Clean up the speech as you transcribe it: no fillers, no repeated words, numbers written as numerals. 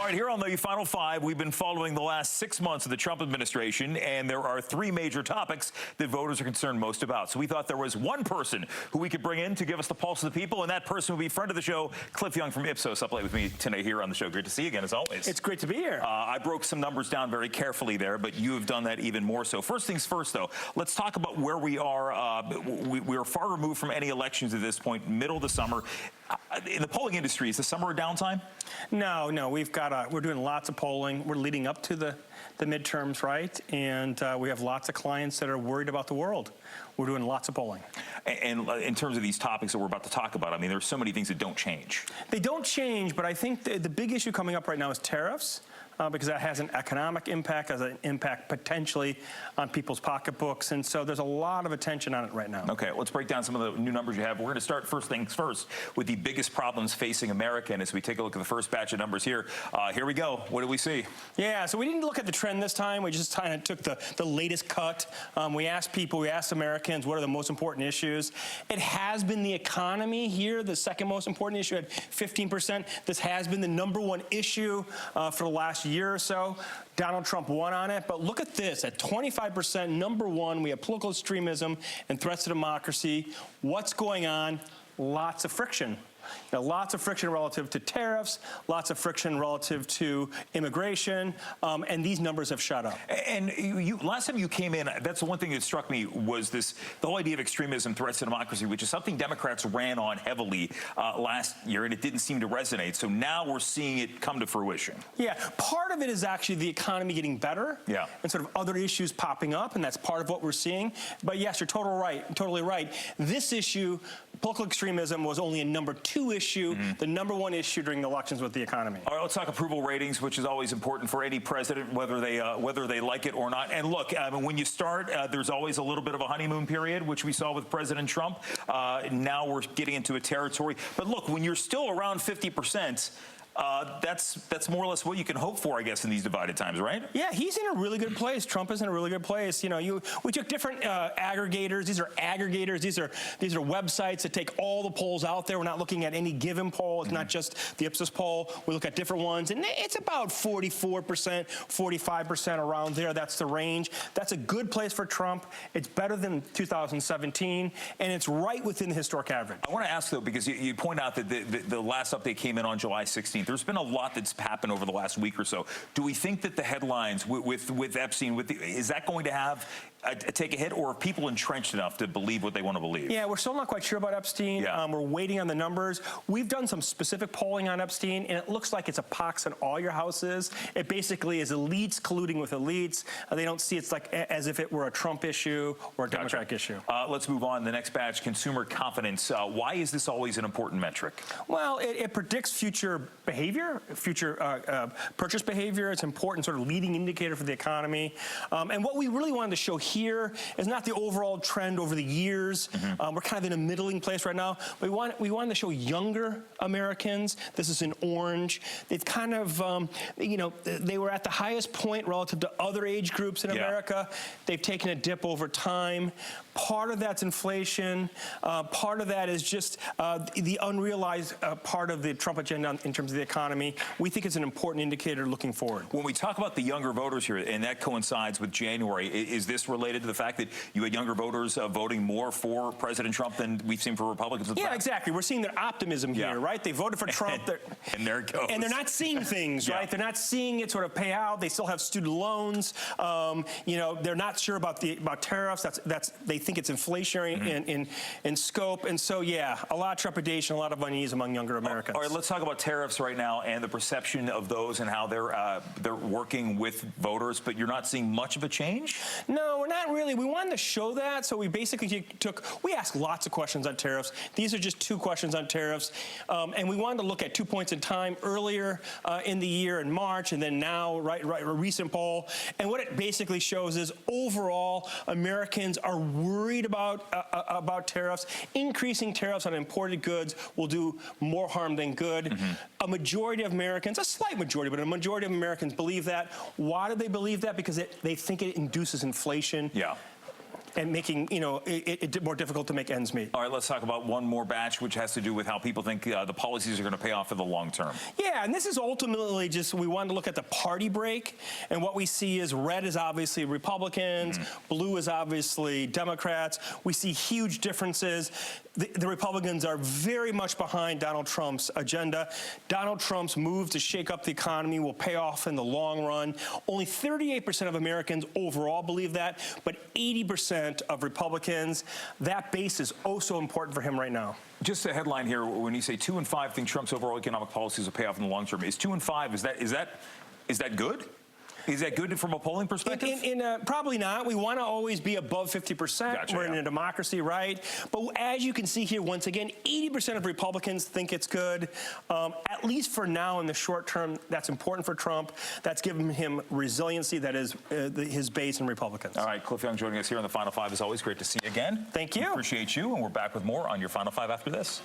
right, here on the Final Five, we've been following the last 6 months of the Trump administration, and there are 3 major topics that voters are concerned most about. So we thought there was one person who we could bring in to give us the pulse of the people, and that person would be friend of the show, Cliff Young from Ipsos, up late with me tonight here on the show. Great to see you again, as always. It's great to be here. I broke some numbers down very carefully there, but you have done that even more so. First things first, though, let's talk about where we are. We are far removed from any elections at this point, middle of the summer. In the polling industry, is the summer a downtime? No, we're doing lots of polling. We're leading up to the midterms, right? And we have lots of clients that are worried about the world. We're doing lots of polling. And in terms of these topics that we're about to talk about, I mean, there's so many things that don't change. They don't change, but I think the big issue coming up right now is tariffs. Because that has an economic impact, has an impact potentially on people's pocketbooks. And so there's a lot of attention on it right now. Okay, let's break down some of the new numbers you have. We're going to start first things first with the biggest problems facing America. And as we take a look at the first batch of numbers here, here we go. What do we see? Yeah, so we didn't look at the trend this time. We just kind of took the latest cut. We asked people, we asked Americans, what are the most important issues? It has been the economy here, the second most important issue at 15%. This has been the #1 issue for the last year or so. Donald Trump won on it, but look at this, at 25%, #1, we have political extremism and threats to democracy. What's going on? Lots of friction. Lots of friction relative to tariffs, lots of friction relative to immigration, and these numbers have shot up. And last time you came in, that's the one thing that struck me was the whole idea of extremism, threats to democracy, which is something Democrats ran on heavily last year, and it didn't seem to resonate. So now we're seeing it come to fruition. Yeah, part of it is actually the economy getting better, yeah, and sort of other issues popping up, and that's part of what we're seeing. But yes, you're totally right. This issue, political extremism, was only a #2 issue. The #1 issue during the elections was the economy. All right, let's talk approval ratings, which is always important for any president, whether they like it or not. And look, when you start, there's always a little bit of a honeymoon period, which we saw with President Trump. Now we're getting into a territory. But look, when you're still around 50%, that's more or less what you can hope for, I guess, in these divided times, right? Yeah, he's in a really good place. Trump is in a really good place. You know, we took different aggregators. These are aggregators. These are websites that take all the polls out there. We're not looking at any given poll. It's not just the Ipsos poll. We look at different ones, and it's about 44%, 45% around there. That's the range. That's a good place for Trump. It's better than 2017, and it's right within the historic average. I want to ask, though, because you point out that the last update came in on July 16th. There's been a lot that's happened over the last week or so. Do we think that the headlines with Epstein, is that going to have take a hit, or are people entrenched enough to believe what they want to believe? Yeah, we're still not quite sure about Epstein. Yeah. We're waiting on the numbers. We've done some specific polling on Epstein, and it looks like it's a pox in all your houses. It basically is elites colluding with elites. They don't see it's like as if it were a Trump issue or a Democratic issue. Let's move on. The next batch, consumer confidence. Why is this always an important metric? Well, it predicts future behavior, future purchase behavior. It's an important sort of leading indicator for the economy. And what we really wanted to show here is not the overall trend over the years. We're kind of in a middling place right now. We wanted to show younger Americans. This is in orange. They've kind of, they were at the highest point relative to other age groups in America. They've taken a dip over time. Part of that's inflation. Part of that is just the unrealized part of the Trump agenda in terms of the economy. We think it's an important indicator looking forward. When we talk about the younger voters here, and that coincides with January, is this related to the fact that you had younger voters voting more for President Trump than we've seen for Republicans? Yeah, exactly. We're seing their optimism here, right? They voted for Trump. And there it goes. And they're not seeing things, right? They're not seeing it sort of pay out. They still have student loans. They're not sure about tariffs. They think it's inflationary in scope. And so, yeah, a lot of trepidation, a lot of unease among younger Americans. All right, let's talk about tariffs right now and the perception of those and how they're working with voters. But you're not seeing much of a change? No, we're not really. We wanted to show that, so we basically we asked lots of questions on tariffs. These are just 2 questions on tariffs, and we wanted to look at 2 points in time, earlier in the year in March, and then now, a recent poll. And what it basically shows is overall, Americans are worried about tariffs. Increasing tariffs on imported goods will do more harm than good. A majority of Americans, a slight majority, but a majority of Americans believe that. Why do they believe that? Because they think it induces inflation. Yeah. and making it more difficult to make ends meet. All right, let's talk about one more batch, which has to do with how people think the policies are going to pay off for the long term. Yeah, and this is ultimately just, we wanted to look at the party break, and what we see is red is obviously Republicans, blue is obviously Democrats. We see huge differences. The Republicans are very much behind Donald Trump's agenda. Donald Trump's move to shake up the economy will pay off in the long run. Only 38% of Americans overall believe that, but 80% of Republicans. That base is oh so important for him right now. Just a headline here: when you say 2 in 5 think Trump's overall economic policies will pay off in the long term, is 2 in 5 is that good? Is that good from a polling perspective? Probably not. We want to always be above 50%. Gotcha, We're in a democracy, right? But as you can see here, once again, 80% of Republicans think it's good. At least for now, in the short term, that's important for Trump. That's given him resiliency. That is his base in Republicans. All right, Cliff Young joining us here on the Final Five. As always, great to see you again. Thank you. We appreciate you, and we're back with more on your Final Five after this.